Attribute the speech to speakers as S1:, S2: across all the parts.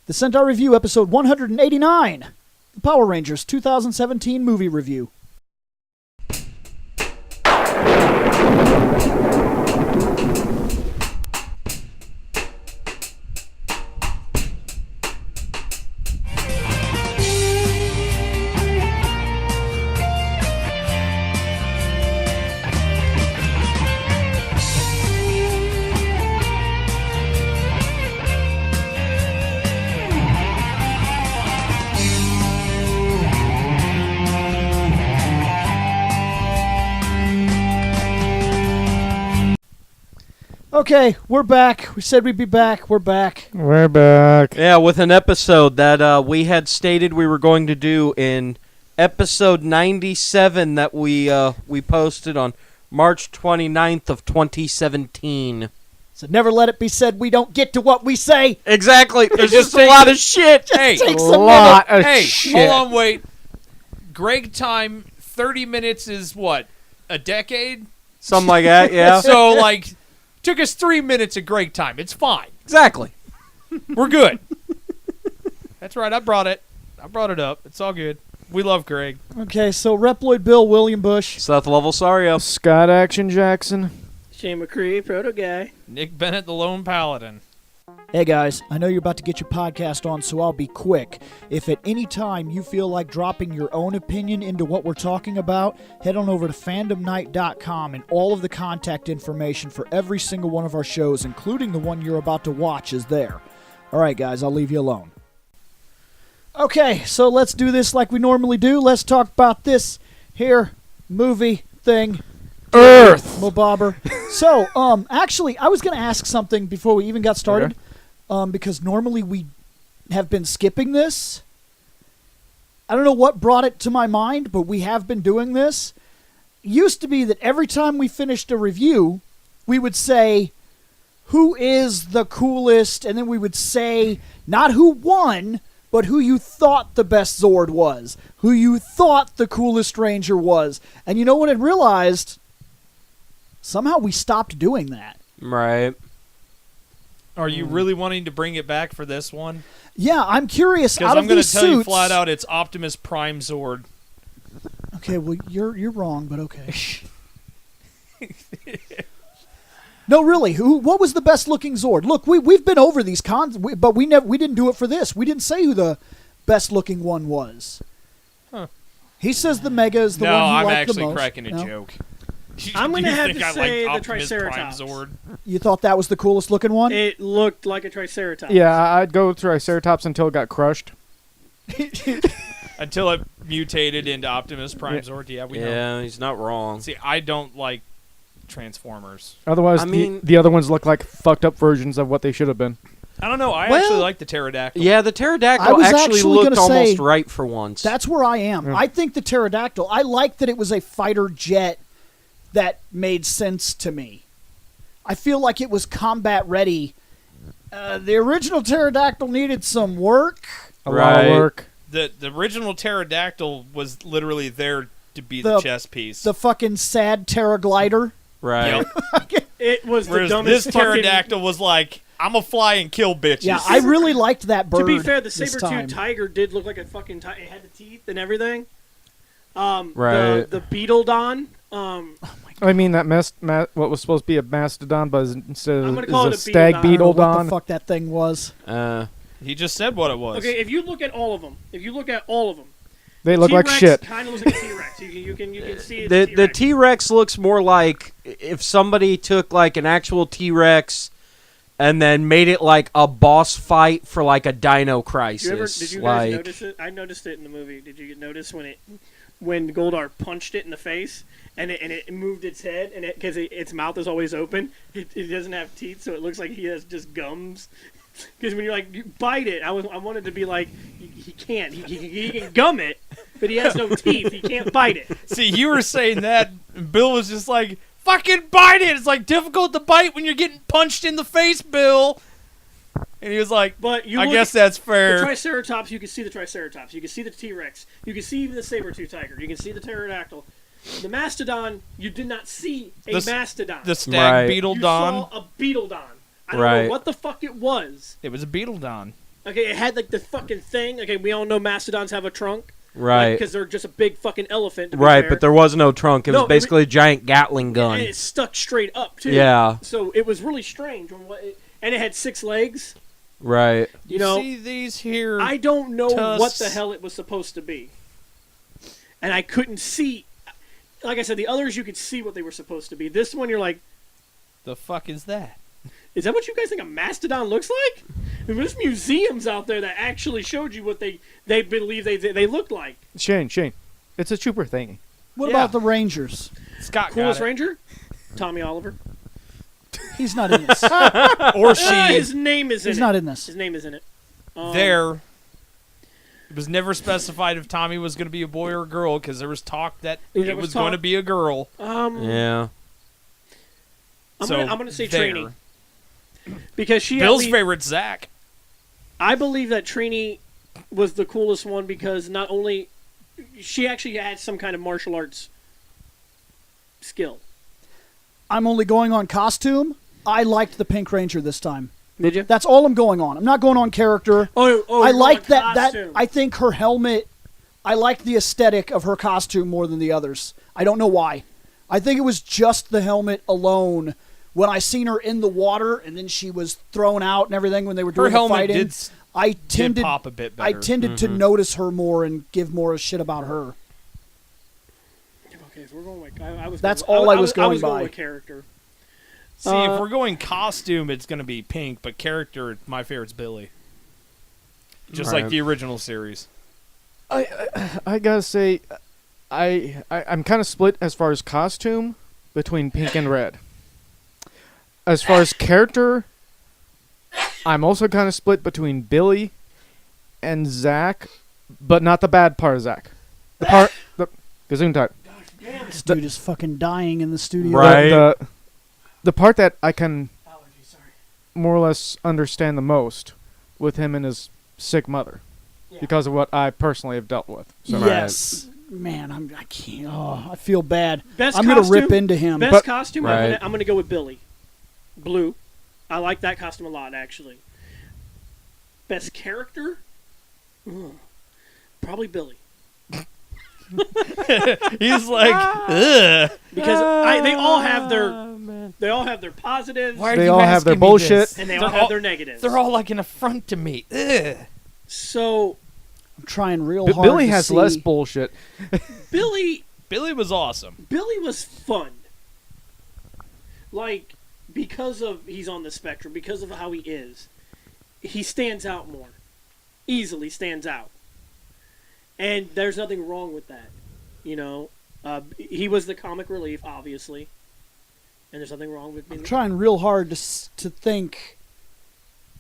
S1: The Sentai Review, episode 189, the Power Rangers 2017 movie review. Okay, we're back. We said we'd be back. We're back.
S2: We're back.
S3: Yeah, with an episode that we had stated we were going to do in episode 97 that we posted on March 29th of 2017.
S1: So never let it be said we don't get to what we say.
S3: Exactly. There's just a lot of shit.
S4: Hey,
S1: Takes
S2: a
S1: a
S2: lot
S1: minute.
S2: of
S4: hey,
S2: shit.
S4: hold on, wait. Greg time, 30 minutes is what? A decade?
S3: Something like that, yeah.
S4: So, like, took us 3 minutes of Greg time. It's fine.
S3: Exactly.
S4: We're good. That's right. I brought it up. It's all good. We love Greg.
S1: Okay, so Reploid Bill, William Bush.
S3: Seth Levelsario.
S2: Scott Action Jackson.
S5: Shane McCree, Proto Guy.
S4: Nick Bennett, the Lone Paladin.
S1: Hey guys, I know you're about to get your podcast on, so I'll be quick. If at any time you feel like dropping your own opinion into what we're talking about, head on over to fandomnight.com, and all of the contact information for every single one of our shows, including the one you're about to watch, is there. Alright guys, I'll leave you alone. Okay, so let's do this like we normally do. Let's talk about this here movie thing.
S2: Earth.
S1: Mobobber. So, actually, I was going to ask something before we even got started, because normally we have been skipping this. I don't know what brought it to my mind, but we have been doing this. It used to be that every time we finished a review, we would say, who is the coolest, and then we would say, not who won, but who you thought the best Zord was, who you thought the coolest Ranger was. And you know what I realized? Somehow we stopped doing that.
S3: Right.
S4: Are you really wanting to bring it back for this one?
S1: Yeah, I'm curious.
S4: Because
S1: Out
S4: I'm
S1: of
S4: going
S1: these
S4: to tell you
S1: suits,
S4: flat out, it's Optimus Prime Zord.
S1: Okay, well you're wrong, but okay. No, really. What was the best looking Zord? Look, we've been over these cons, but we didn't do it for this. We didn't say who the best looking one was.
S4: Huh.
S1: He says the Mega is the one you
S4: I'm
S1: like the
S4: actually
S1: most.
S4: cracking a
S1: No?
S4: joke.
S5: I'm going to have
S4: think
S5: to
S4: I
S5: say the
S4: liked Optimus Prime
S5: Triceratops.
S4: Zord?
S1: You thought that was the coolest looking one?
S5: It looked like a Triceratops.
S2: Yeah, I'd go Triceratops until it got crushed.
S4: Until it mutated into Optimus Prime Zord. Yeah, we know.
S3: Yeah, he's not wrong.
S4: See, I don't like Transformers.
S2: Otherwise,
S3: I mean-
S2: the other ones look like fucked up versions of what they should have been.
S4: I don't know. I
S3: Well,
S4: actually like the Pterodactyl.
S3: Yeah, the
S1: I
S3: pterodactyl
S1: was
S3: actually
S1: actually
S3: looked
S1: gonna
S3: almost
S1: say,
S3: right for once.
S1: That's where I am.
S2: Yeah.
S1: I think the pterodactyl, I like that it was a fighter jet that made sense to me. I feel like it was combat ready. The original pterodactyl needed some work.
S2: A lot of work.
S4: The original Pterodactyl was literally there to be the chess piece.
S1: The fucking sad pteroglider.
S3: Right.
S4: Yep.
S5: It was the
S4: Whereas
S5: dumbest
S4: this
S5: fucking...
S4: Pterodactyl was like, I'm gonna fly and kill bitches.
S1: Yeah, I really liked that bird.
S5: To be fair, the
S1: this
S5: saber-tooth
S1: time.
S5: tiger did look like a fucking tiger. It had the teeth and everything.
S2: Right.
S5: The Beetledon.
S2: I mean, that what was supposed to be a mastodon, but instead
S5: I'm
S2: of
S5: gonna call
S2: is
S5: it
S2: a
S5: a
S2: stag
S1: I don't know what
S2: beetledon.
S1: the fuck that thing was.
S4: He just said what it was.
S5: Okay, if you look at all of them,
S2: They look like
S5: T-Rex
S2: shit.
S5: kind of looks like a T-Rex. You can see it.
S3: The T-Rex looks more like if somebody took like an actual T-Rex and then made it like a boss fight for like a Dino Crisis.
S5: Did you guys notice it? I noticed it in the movie. Did you notice when Goldar punched it in the face and it moved its head and because its mouth is always open, it doesn't have teeth, so it looks like he has just gums. Because when you're like, you bite it, I wanted to be like, he can't. He can gum it, but he has no teeth. He can't bite it.
S4: See, you were saying that, and Bill was just like, fucking bite it! It's like difficult to bite when you're getting punched in the face, Bill! And he was like,
S5: But
S4: I guess that's
S5: The
S4: fair.
S5: Triceratops, you can see the Triceratops. You can see the T-Rex. You can see even the saber-tooth tiger. You can see the pterodactyl. The mastodon, you did not see a mastodon.
S4: The stag
S3: Right.
S4: beetle
S5: you
S4: don.
S5: saw a beetledon. I don't
S3: Right.
S5: know what the fuck it was.
S4: It was a beetle don.
S5: Okay, it had like the fucking thing. Okay, we all know mastodons have a trunk.
S3: Right.
S5: Because they're just a big fucking elephant. To be
S3: Right,
S5: fair.
S3: but there was no trunk. It
S5: No,
S3: was basically a giant Gatling gun.
S5: And it stuck straight up too.
S3: Yeah.
S5: So it was really strange. And it had 6 legs.
S3: Right.
S5: You know,
S4: see these here?
S5: I don't know what
S4: tusks?
S5: the hell it was supposed to be. And I couldn't see. Like I said, the others you could see what they were supposed to be. This one, you're like,
S4: The fuck is that?
S5: is that what you guys think a mastodon looks like? There's museums out there that actually showed you what they believe they look like.
S2: Shane, it's a trooper thingy.
S1: What
S4: Yeah.
S1: about the Rangers?
S4: Scott
S5: Coolest
S4: got it.
S5: Ranger? Tommy Oliver.
S1: He's not in this.
S4: Or she.
S5: His name is in
S1: He's
S5: it.
S1: not in this.
S5: His name is in it.
S4: There. It was never specified if Tommy was going to be a boy or a girl because there was talk that
S5: There
S4: it
S5: was
S4: was going to
S5: talk.
S4: be a girl.
S3: Yeah.
S5: I'm
S4: So,
S5: gonna say
S4: there.
S5: Trini because she.
S4: Bill's
S5: at least,
S4: favorite Zach.
S5: I believe that Trini was the coolest one because not only she actually had some kind of martial arts skill.
S1: I'm only going on costume. I liked the Pink Ranger this time.
S5: Did you?
S1: That's all I'm going on. I'm not going on character.
S5: Oh,
S1: I
S5: you're
S1: liked
S5: on
S1: that.
S5: costume.
S1: I think her helmet. I liked the aesthetic of her costume more than the others. I don't know why. I think it was just the helmet alone. When I seen her in the water and then she was thrown out and everything when they were
S4: Her
S1: doing the
S4: helmet
S1: fighting,
S4: did
S1: tended
S4: pop a bit better.
S1: I tended to notice her more and give more a shit about her.
S5: Okay, if we're going with, I was.
S1: That's
S5: going,
S1: all I was
S5: I
S1: going
S5: was
S1: by.
S5: going with character.
S4: See, if we're going costume, it's going to be Pink, but character, my favorite's Billy. Just like
S3: Right.
S4: the original series.
S2: I gotta say, I'm kind of split as far as costume between pink and red. As far as character, I'm also kind of split between Billy and Zach, but not the bad part of Zach. The Gesundheit.
S1: This dude is fucking dying in the studio.
S3: Right.
S2: The part that I can more or less understand the most with him and his sick mother, because of what I personally have dealt with. So.
S1: Yes. Man, I can't. Oh, I feel bad.
S5: Best
S1: I'm gonna
S5: costume,
S1: rip into him.
S5: Best
S1: But
S5: costume.
S3: Right.
S5: I'm gonna go with Billy. Blue. I like that costume a lot, actually. Best character. Probably Billy.
S4: He's like, ugh.
S5: Because they all have their positives
S4: Why are
S2: They
S4: you
S2: all have their
S4: asking me
S2: bullshit.
S4: this?
S5: and they
S4: They're
S5: all have their negatives.
S4: They're all like an affront to me. Ugh.
S5: So
S1: I'm trying real hard.
S2: Billy
S1: to
S2: has
S1: see.
S2: less bullshit.
S5: Billy
S4: was awesome.
S5: Billy was fun. Like, because of he's on the spectrum, because of how he is, he stands out more. Easily stands out. And there's nothing wrong with that. You know, he was the comic relief, obviously. And there's nothing wrong with being
S1: I'm trying real hard to think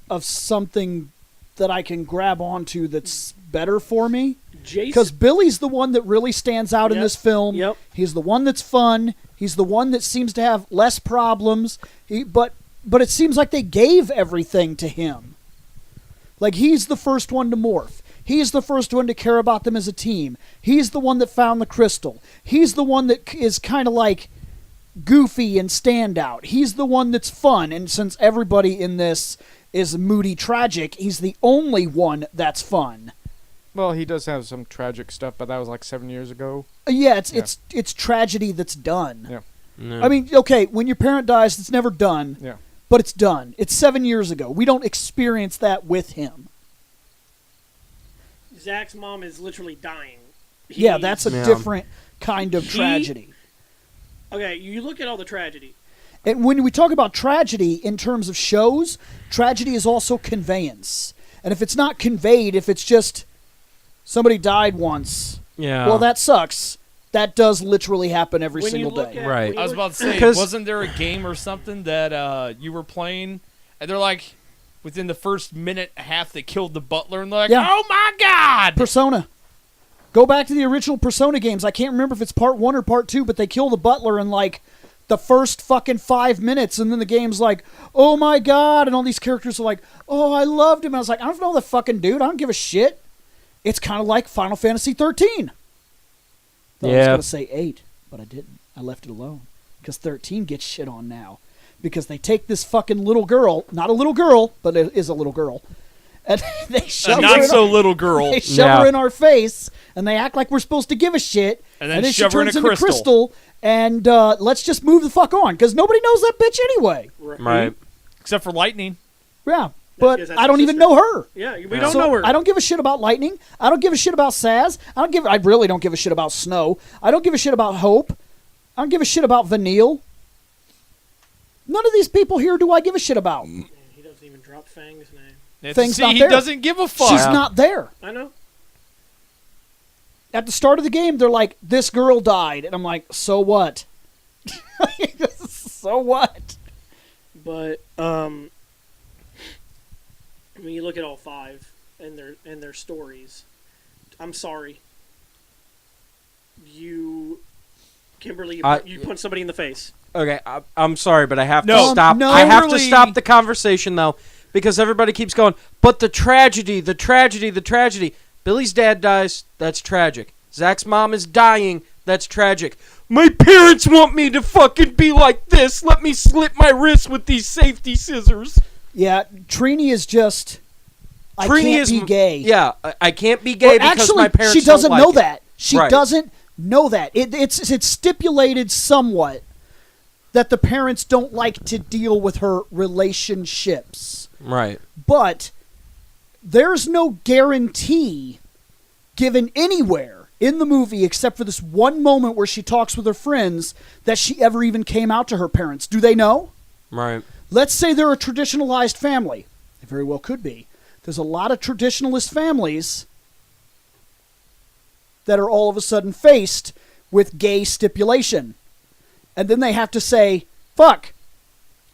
S1: of something that I can grab onto that's better for me.
S5: Jason.
S1: Because Billy's the one that really stands out in
S5: Yep.
S1: this film.
S5: Yep.
S1: He's the one that's fun. He's the one that seems to have less problems. But it seems like they gave everything to him. Like, he's the first one to morph. He's the first one to care about them as a team. He's the one that found the crystal. He's the one that is kind of like goofy and standout. He's the one that's fun. And since everybody in this is moody tragic, he's the only one that's fun.
S2: Well, he does have some tragic stuff, but that was like 7 years ago.
S1: Yeah, it's tragedy that's done.
S2: Yeah.
S3: No.
S1: I mean, okay, when your parent dies, it's never done.
S2: Yeah.
S1: But it's done. It's 7 years ago. We don't experience that with him.
S5: Zach's mom is literally dying.
S1: Yeah, that's a
S3: Yeah.
S1: different kind of tragedy.
S5: Okay, you look at all the tragedy.
S1: And when we talk about tragedy in terms of shows, tragedy is also conveyance. And if it's not conveyed, if it's just somebody died once,
S3: yeah.
S1: well, that sucks. That does literally happen every
S5: When you
S1: single
S5: look
S1: day.
S5: at-
S3: Right.
S5: when you
S4: I was
S5: look-
S4: about to say,
S3: Because-
S4: wasn't there a game or something that you were playing, and they're like, within the first minute and a half, they killed the butler, and they're like,
S1: Yeah.
S4: oh my god!
S1: Persona. Go back to the original Persona games. I can't remember if it's part 1 or part 2, but they kill the butler in like the first fucking 5 minutes, and then the game's like, oh my god, and all these characters are like, oh, I loved him. And I was like, I don't know the fucking dude. I don't give a shit. It's kind of like Final Fantasy 13. Thought I was
S3: Yeah.
S1: going to say 8, but I didn't. I left it alone. Because 13 gets shit on now. Because they take this fucking little girl, not a little girl, but it is a little girl, And they
S4: A
S1: shove her
S4: not
S1: in
S4: so
S1: our,
S4: little girl.
S1: they shove
S3: Yeah.
S1: her in our face, and they act like we're supposed to give a shit.
S4: And then
S1: she
S4: shove her in
S1: turns
S4: a
S1: into
S4: crystal.
S1: and let's just move the fuck on, because nobody knows that bitch anyway.
S3: Right.
S4: Except for Lightning.
S1: Yeah, but
S5: because that's
S1: I don't
S5: her
S1: even
S5: sister.
S1: know her.
S5: Yeah, we
S3: Yeah.
S5: don't
S1: So
S5: know her.
S1: I don't give a shit about Lightning. I don't give a shit about Saz. I really don't give a shit about Snow. I don't give a shit about Hope. I don't give a shit about Vanille. None of these people here do I give a shit about.
S5: Man, he doesn't even drop Fang's name.
S1: Thing's
S4: See,
S1: not
S4: he
S1: there.
S4: doesn't give a fuck.
S1: She's
S3: Yeah.
S1: not there.
S5: I know.
S1: At the start of the game, they're like, this girl died. And I'm like, so what? So what?
S5: But when you look at all five and their stories, I'm sorry. Kimberly, you punched somebody in the face.
S3: Okay, I'm sorry, but I have
S4: No,
S3: to stop.
S1: no.
S3: I have to
S4: Kimberly-
S3: stop the conversation though, because everybody keeps going. But the tragedy, the tragedy, the tragedy. Billy's dad dies. That's tragic. Zach's mom is dying. That's tragic. My parents want me to fucking be like this. Let me slit my wrist with these safety scissors.
S1: Yeah, Trini is just... I
S3: Trini
S1: can't
S3: is
S1: be gay.
S3: Yeah, I can't be gay
S1: Or
S3: because
S1: actually,
S3: my parents
S1: she doesn't
S3: don't
S1: know
S3: like it.
S1: that. She
S3: Right.
S1: doesn't know that. It's stipulated somewhat that the parents don't like to deal with her relationships.
S3: Right.
S1: But there's no guarantee given anywhere in the movie except for this one moment where she talks with her friends that she ever even came out to her parents. Do they know?
S3: Right.
S1: Let's say they're a traditionalized family. They very well could be. There's a lot of traditionalist families that are all of a sudden faced with gay stipulation. And then they have to say, fuck,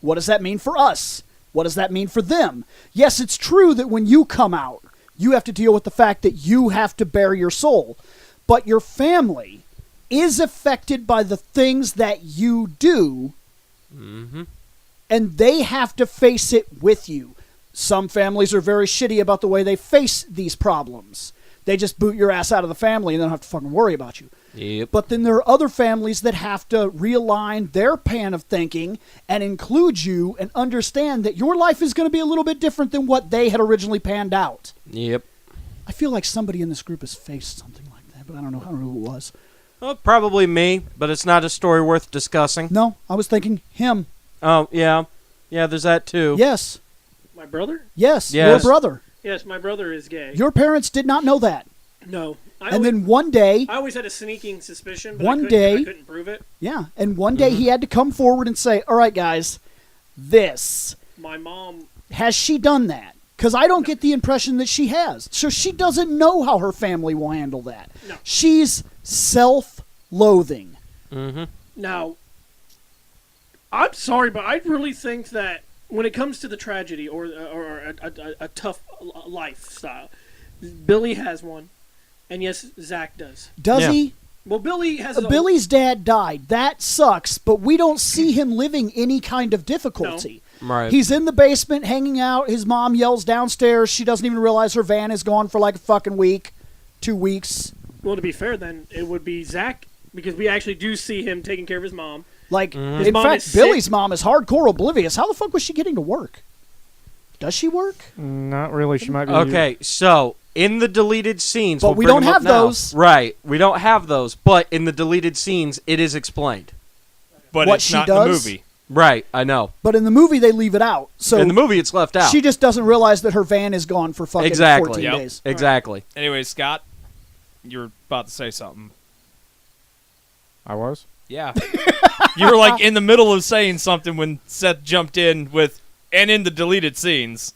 S1: what does that mean for us? What does that mean for them? Yes, it's true that when you come out, you have to deal with the fact that you have to bare your soul. But your family is affected by the things that you do,
S3: Mm-hmm.
S1: and they have to face it with you. Some families are very shitty about the way they face these problems. They just boot your ass out of the family and they don't have to fucking worry about you.
S3: Yep.
S1: But then there are other families that have to realign their pan of thinking and include you and understand that your life is going to be a little bit different than what they had originally panned out.
S3: Yep.
S1: I feel like somebody in this group has faced something like that, but I don't know who it was.
S3: Well, probably me, but it's not a story worth discussing.
S1: No, I was thinking him.
S3: Oh, yeah. Yeah, there's that too.
S1: Yes.
S5: My brother?
S1: Yes, your
S3: Yes.
S1: brother.
S5: Yes, my brother is gay.
S1: Your parents did not know that.
S5: No.
S1: And then one day,
S5: I always had a sneaking suspicion, but
S1: One
S5: I
S1: day-
S5: couldn't prove it.
S1: yeah, and one day he had to come forward and say, all right, guys, this.
S5: My mom,
S1: Has she done that? Because I don't get the impression that she has. So she doesn't know how her family will handle that.
S5: No.
S1: She's self-loathing.
S3: Mm-hmm.
S5: now, I'm sorry, but I really think that when it comes to the tragedy or a tough lifestyle, Billy has one, and yes, Zach does.
S1: Does
S3: Yeah.
S1: he?
S5: Well, Billy has
S1: Billy's dad died. That sucks, but we don't see him living any kind of difficulty.
S3: Right.
S1: He's in the basement hanging out. His mom yells downstairs. She doesn't even realize her van is gone for like a fucking week, 2 weeks.
S5: Well, to be fair, then it would be Zach because we actually do see him taking care of his mom.
S1: Like,
S5: His
S1: in
S5: mom
S1: fact,
S5: is
S1: Billy's
S5: sick.
S1: mom is hardcore oblivious. How the fuck was she getting to work? Does she work?
S2: Not really. She might be.
S3: Okay, so in the deleted scenes,
S1: But
S3: we'll
S1: we
S3: bring
S1: don't
S3: them up
S1: have
S3: now.
S1: those.
S3: Right, we don't have those. But in the deleted scenes, it is explained.
S4: But
S1: What
S4: it's
S1: she
S4: not in the
S1: does?
S4: movie.
S3: Right, I know.
S1: But in the movie, they leave it out. So
S3: In the movie, it's left out.
S1: she just doesn't realize that her van is gone for fucking
S3: Exactly.
S1: 14
S4: Yep.
S1: days.
S3: Exactly.
S4: Anyway, Scott, you're about to say something.
S2: I was.
S4: Yeah. You were like in the middle of saying something when Seth jumped in with, and in the deleted scenes.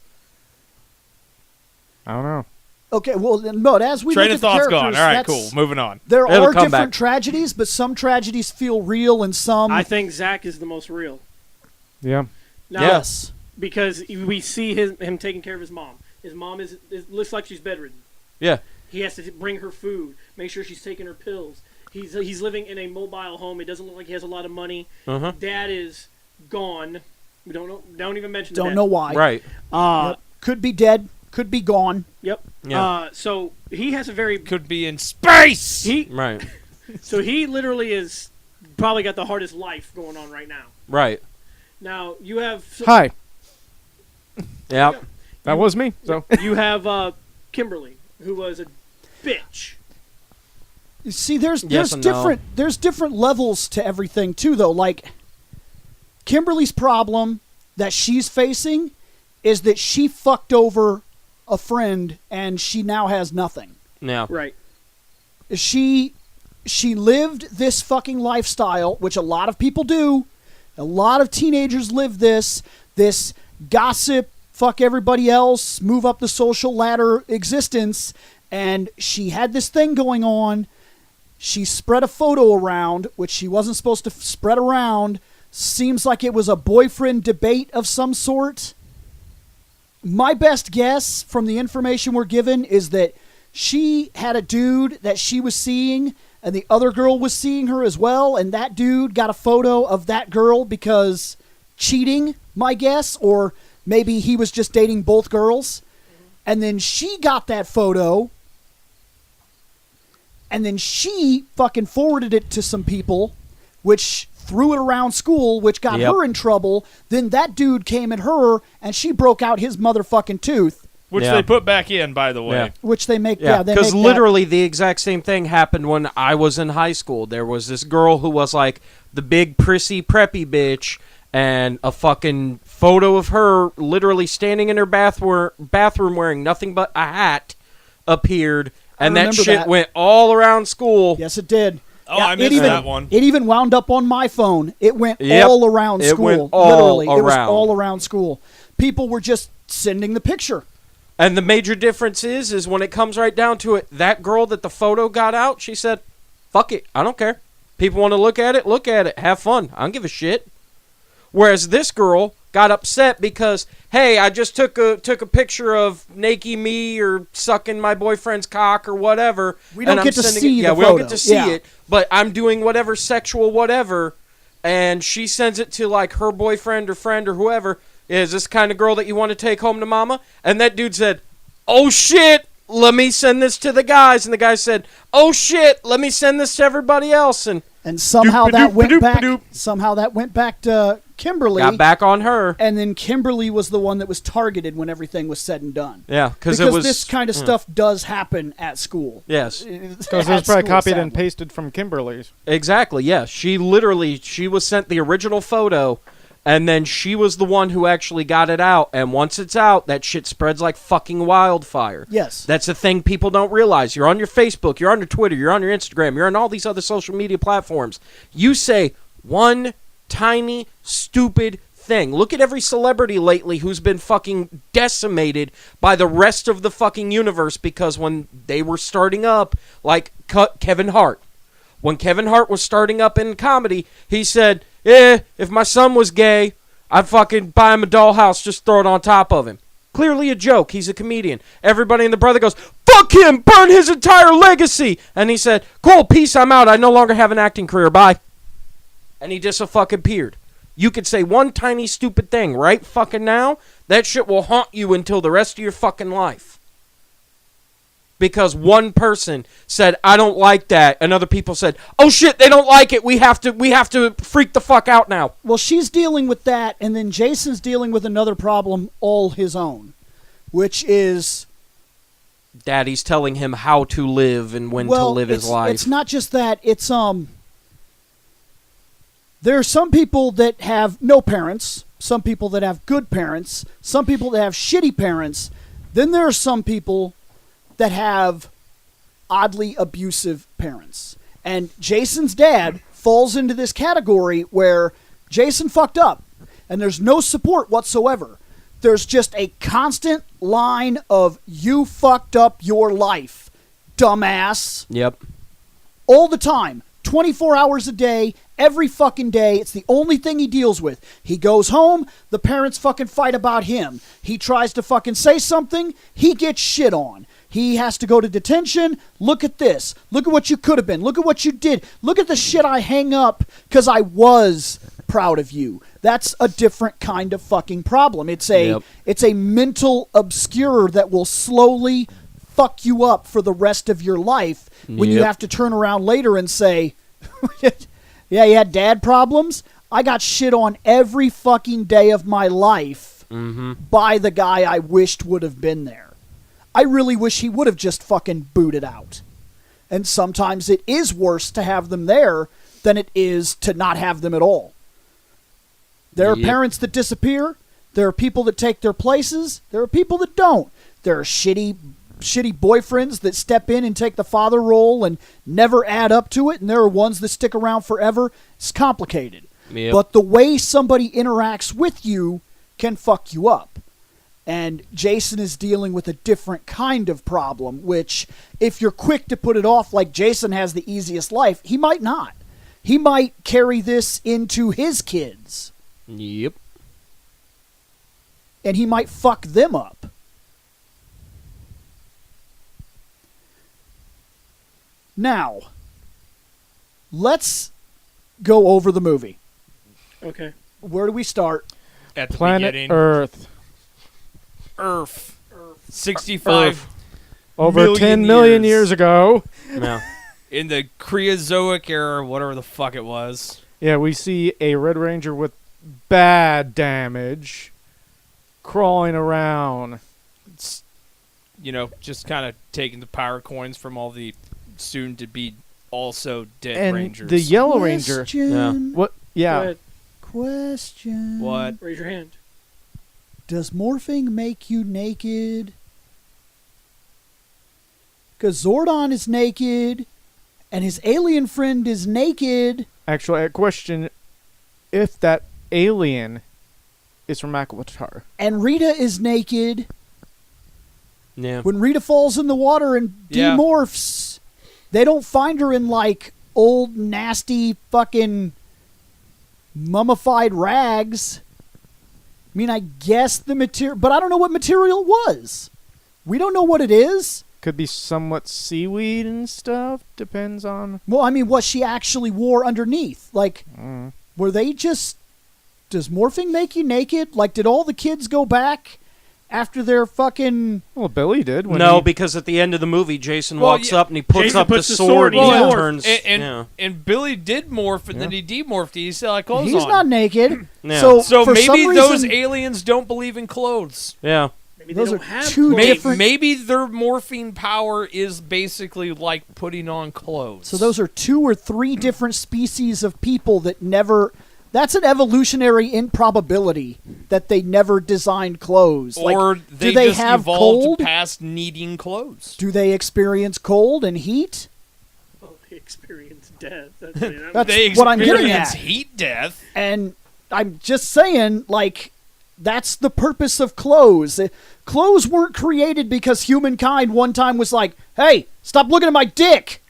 S2: I don't know.
S1: Okay, well, then, but as we
S4: Train
S1: look
S4: of
S1: at the
S4: thoughts gone. All
S1: characters,
S4: right,
S1: that's-
S4: cool. Moving on.
S1: There
S3: It'll
S1: are
S3: come
S1: different
S3: back.
S1: tragedies, but some tragedies feel real and some...
S5: I think Zach is the most real.
S2: Yeah.
S5: Now,
S1: yes.
S5: because we see him taking care of his mom. His mom is looks like she's bedridden.
S3: Yeah.
S5: He has to bring her food, make sure she's taking her pills. He's living in a mobile home. It doesn't look like he has a lot of money.
S3: Uh-huh.
S5: Dad is gone. We don't know. Don't even mention.
S1: Don't
S5: the dad.
S1: know why.
S3: Right.
S1: Yep. Could be dead. Could be gone.
S5: Yep.
S3: Yeah.
S5: So he has a very
S4: Could be in space.
S5: he.
S3: Right.
S5: So he literally is probably got the hardest life going on right now.
S3: Right.
S5: Now you have
S2: Hi.
S3: Yep.
S2: That was me. So
S5: You have Kimberly, who was a bitch.
S1: You see, there's
S3: Yes and no.
S1: different levels to everything too, though. Like Kimberly's problem that she's facing is that she fucked over a friend and she now has nothing.
S3: Yeah.
S5: Right.
S1: She lived this fucking lifestyle, which a lot of people do. A lot of teenagers live this gossip, fuck everybody else, move up the social ladder existence, and she had this thing going on. She spread a photo around, which she wasn't supposed to spread around. Seems like it was a boyfriend debate of some sort. My best guess from the information we're given is that she had a dude that she was seeing, and the other girl was seeing her as well, and that dude got a photo of that girl because cheating, my guess, or maybe he was just dating both girls. And then she got that photo, and then she fucking forwarded it to some people, which threw it around school, which got her in trouble. Then that dude came at her, and she broke out his motherfucking tooth.
S4: Which they put back in, by the way.
S3: Yeah.
S1: Which they make,
S3: Yeah,
S1: they
S3: because
S1: make
S3: literally the exact same thing happened when I was in high school. There was this girl who was like the big prissy preppy bitch, and a fucking photo of her literally standing in her bathroom wearing nothing but a hat appeared, and that shit went all around school.
S1: Yes, it did.
S4: Oh, I missed that one.
S1: It even wound up on my phone. It went
S3: Yep.
S1: all around
S3: It
S1: school.
S3: went all
S1: Literally, it was
S3: around.
S1: all around school. People were just sending the picture.
S3: And the major difference is when it comes right down to it, that girl that the photo got out, she said, fuck it, I don't care. People want to look at it, have fun. I don't give a shit. Whereas this girl got upset because, hey, I just took a picture of naked me or sucking my boyfriend's cock or whatever.
S1: We don't get to see the
S3: we don't
S1: photo.
S3: get to see
S1: Yeah.
S3: it, but I'm doing whatever sexual whatever, and she sends it to, like, her boyfriend or friend or whoever. Is this the kind of girl that you want to take home to mama? And that dude said, oh, shit, let me send this to the guys. And the guy said, oh, shit, let me send this to everybody else. And
S1: somehow that went back. Somehow that went back to Kimberly.
S3: got back on her.
S1: And then Kimberly was the one that was targeted when everything was said and done.
S3: Yeah, because
S1: this kind of stuff does happen at school.
S3: Yes.
S2: because it was probably copied and pasted from Kimberly's.
S3: Exactly, yes. She was sent the original photo, and then she was the one who actually got it out. And once it's out, that shit spreads like fucking wildfire.
S1: Yes.
S3: That's the thing people don't realize. You're on your Facebook, you're on your Twitter, you're on your Instagram, you're on all these other social media platforms. You say one tiny, stupid thing. Look at every celebrity lately who's been fucking decimated by the rest of the fucking universe because when they were starting up, like Kevin Hart. When Kevin Hart was starting up in comedy, he said, if my son was gay, I'd fucking buy him a dollhouse, just throw it on top of him. Clearly a joke. He's a comedian. Everybody in the brother goes, fuck him, burn his entire legacy. And he said, cool, peace, I'm out. I no longer have an acting career. Bye. And he just fucking appeared. You could say one tiny stupid thing right fucking now, that shit will haunt you until the rest of your fucking life. Because one person said, I don't like that, and other people said, oh shit, they don't like it, we have to freak the fuck out now.
S1: Well, she's dealing with that, and then Jason's dealing with another problem all his own, which is
S3: Daddy's telling him how to live and when to live his life.
S1: It's not just that, it's there are some people that have no parents, some people that have good parents, some people that have shitty parents. Then there are some people that have oddly abusive parents. And Jason's dad falls into this category where Jason fucked up and there's no support whatsoever. There's just a constant line of, you fucked up your life, dumbass.
S3: Yep.
S1: All the time. 24 hours a day, every fucking day. It's the only thing he deals with. He goes home, the parents fucking fight about him. He tries to fucking say something, he gets shit on. He has to go to detention. Look at this. Look at what you could have been. Look at what you did. Look at the shit I hang up because I was proud of you. That's a different kind of fucking problem. It's a mental obscure that will slowly fuck you up for the rest of your life when you have to turn around later and say, yeah, you had dad problems? I got shit on every fucking day of my life. by the guy I wished would have been there. I really wish he would have just fucking booted out. And sometimes it is worse to have them there than it is to not have them at all. There are parents that disappear. There are people that take their places. There are people that don't. There are shitty boyfriends that step in and take the father role and never add up to it. And there are ones that stick around forever. It's complicated.
S3: Yep.
S1: But the way somebody interacts with you can fuck you up. And Jason is dealing with a different kind of problem, which if you're quick to put it off like Jason has the easiest life, he might not. He might carry this into his kids.
S3: Yep.
S1: And he might fuck them up. Now, let's go over the movie.
S5: Okay.
S1: Where do we start?
S4: At the
S2: Planet
S4: beginning.
S2: Earth.
S4: Earth. 65
S2: Earth. Over 10 million years ago.
S3: No.
S4: in the Creozoic era, or whatever the fuck it was.
S2: Yeah, we see a Red Ranger with bad damage crawling around.
S4: It's, you know, just kind of taking the power coins from all the soon-to-be also dead
S2: And
S4: Rangers.
S2: the Yellow Ranger.
S1: Question.
S2: What?
S5: Go
S2: Yeah.
S5: ahead.
S1: Question.
S4: What?
S5: Raise your hand.
S1: Does morphing make you naked? Because Zordon is naked, and his alien friend is naked.
S2: Actually, I question if that alien is from Aquatar.
S1: And Rita is naked.
S3: Yeah.
S1: When Rita falls in the water and
S4: Yeah.
S1: demorphs, they don't find her in, like, old, nasty, fucking mummified rags. I mean, I guess the material, but I don't know what material it was. We don't know what it is.
S2: Could be somewhat seaweed and stuff. Depends on.
S1: Well, I mean, what she actually wore underneath. Like, were they just... Does morphing make you naked? Like, did all the kids go back after their fucking...
S2: Well, Billy did. When
S3: No,
S2: he,
S3: because at the end of the movie, Jason
S4: Well,
S3: walks
S4: yeah,
S3: up and he puts
S5: Jason
S3: up
S5: puts
S3: the
S5: the
S3: sword
S5: sword
S3: and
S5: in
S3: he
S5: his
S3: turns.
S4: And Billy did morph, and then he demorphed. He still had clothes
S1: He's
S4: on.
S1: not naked.
S3: Yeah.
S4: So
S1: for
S4: maybe
S1: some
S4: those
S1: reason,
S4: aliens don't believe in clothes.
S3: Yeah.
S5: Maybe
S1: Those
S5: they
S1: are
S5: don't have
S1: two
S5: clothes.
S1: different-
S4: Maybe their morphine power is basically like putting on clothes.
S1: So those are 2 or 3 different species of people that never... That's an evolutionary improbability that they never designed clothes.
S4: or
S1: Like,
S4: they
S1: do they
S4: just
S1: have
S4: evolved
S1: cold?
S4: past needing clothes.
S1: Do they experience cold and heat?
S5: Oh, they experience death. That's what I'm
S1: That's
S4: They
S1: what I'm getting
S4: experience
S1: at.
S4: heat death.
S1: And I'm just saying, like, that's the purpose of clothes. Clothes weren't created because humankind one time was like, hey, stop looking at my dick.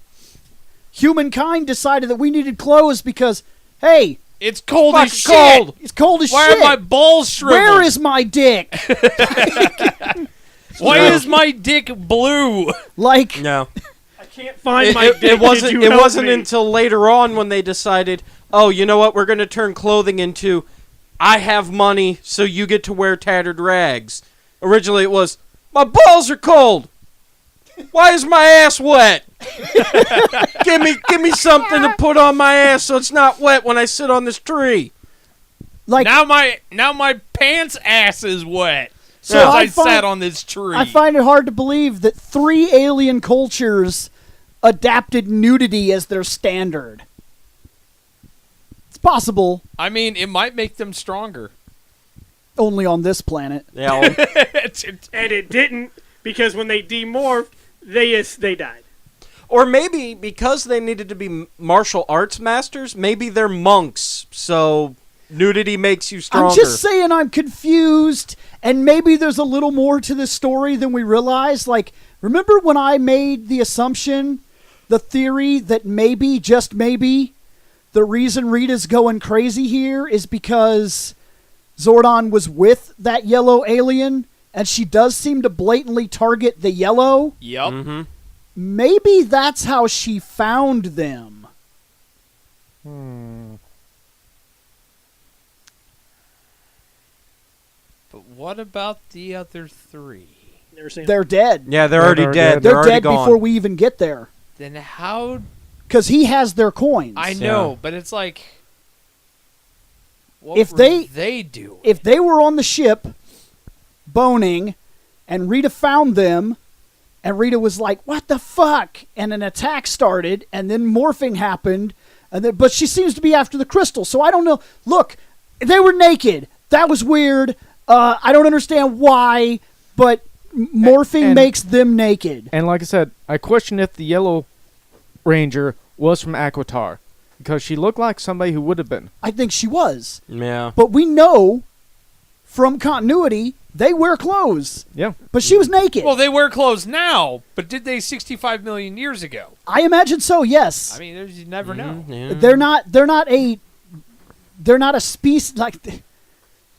S1: Humankind decided that we needed clothes because, hey,
S4: It's cold as shit.
S3: cold.
S1: it's cold as
S4: Why
S1: shit.
S4: are my balls shriveled?
S1: Where is my dick?
S4: Why is my dick blue?
S1: Like,
S3: No.
S5: I can't find
S3: It,
S5: my
S3: it,
S5: dick.
S3: it wasn't.
S5: Did you
S3: It
S5: help
S3: wasn't
S5: me?
S3: until later on when they decided, oh, you know what? We're going to turn clothing into, I have money, so you get to wear tattered rags. Originally, it was, my balls are cold. Why is my ass wet? give me something to put on my ass so it's not wet when I sit on this tree.
S1: like
S4: now my pants ass is wet.
S1: So
S4: Since
S1: I
S4: I
S1: find-
S4: sat on this tree.
S1: I find it hard to believe that 3 alien cultures adapted nudity as their standard. It's possible,
S4: I mean, it might make them stronger.
S1: only on this planet.
S3: Yeah.
S5: And it didn't, because when they demorphed, they died.
S3: Or maybe because they needed to be martial arts masters, maybe they're monks, so nudity makes you stronger.
S1: I'm just saying I'm confused, and maybe there's a little more to this story than we realize. Like, remember when I made the assumption, the theory that maybe, just maybe, the reason Rita's going crazy here is because Zordon was with that yellow alien, and she does seem to blatantly target the yellow.
S4: Yep.
S3: Mm-hmm.
S1: Maybe that's how she found them.
S4: But what about the other 3?
S5: Never seen
S1: They're dead.
S3: Yeah, they're
S2: Yeah,
S3: already
S2: they're
S3: dead.
S2: dead.
S1: They're
S3: already
S1: dead
S3: gone.
S1: before we even get there.
S4: Then how?
S1: Because he has their coins.
S4: I know,
S3: Yeah.
S4: but it's like, what
S1: If
S4: were
S1: they-
S4: they do?
S1: If they were on the ship boning, and Rita found them, and Rita was like, "What the fuck?" And an attack started, and then morphing happened, but she seems to be after the crystal, so I don't know. Look, they were naked. That was weird. I don't understand why, but morphing makes them naked.
S2: And like I said, I question if the Yellow Ranger was from Aquitar, because she looked like somebody who would have been.
S1: I think she was.
S3: Yeah.
S1: But we know from continuity they wear clothes.
S2: Yeah.
S1: But she was naked.
S4: Well, they wear clothes now, but did they 65 million years ago?
S1: I imagine so, yes.
S4: I mean, you never know.
S3: Yeah.
S1: They're not a species like